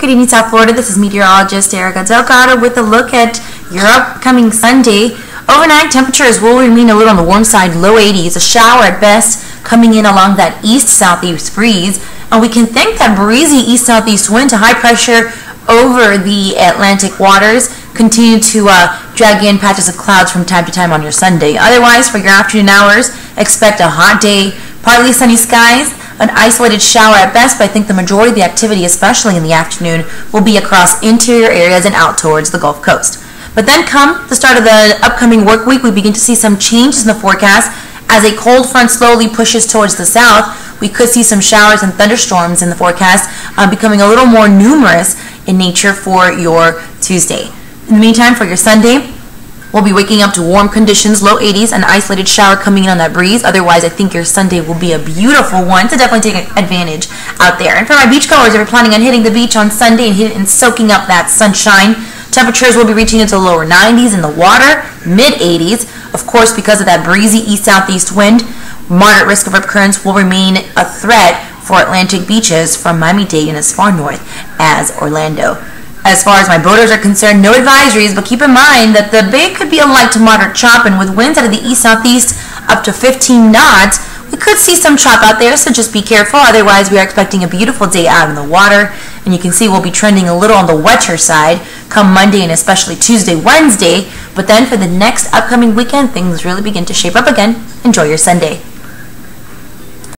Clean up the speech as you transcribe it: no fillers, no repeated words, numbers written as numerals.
Good evening, South Florida. This is meteorologist Erica Delgado with a look at your upcoming Sunday. Overnight temperatures will remain a little on the warm side, low 80s, a shower at best coming in along that east-southeast breeze. And we can thank that breezy east-southeast wind to high pressure over the Atlantic waters continue to drag in patches of clouds from time to time on your Sunday. Otherwise, for your afternoon hours, expect a hot day, partly sunny skies, an isolated shower at best, but I think the majority of the activity, especially in the afternoon, will be across interior areas and out towards the Gulf Coast. But then come the start of the upcoming work week, we begin to see some changes in the forecast. As a cold front slowly pushes towards the south, we could see some showers and thunderstorms in the forecast becoming a little more numerous in nature for your Tuesday. In the meantime, for your Sunday, we'll be waking up to warm conditions, low 80s, an isolated shower coming in on that breeze. Otherwise, I think your Sunday will be a beautiful one to definitely take advantage out there. And for my beachgoers, if you're planning on hitting the beach on Sunday and soaking up that sunshine, temperatures will be reaching into the lower 90s in the water, mid 80s. Of course, because of that breezy east-southeast wind, moderate risk of rip currents will remain a threat for Atlantic beaches from Miami-Dade and as far north as Orlando. As far as my boaters are concerned, no advisories, but keep in mind that the bay could be a light to moderate chop, and with winds out of the east-southeast up to 15 knots, we could see some chop out there, so just be careful. Otherwise, we are expecting a beautiful day out in the water, and you can see we'll be trending a little on the wetter side come Monday and especially Tuesday, Wednesday, but then for the next upcoming weekend, things really begin to shape up again. Enjoy your Sunday.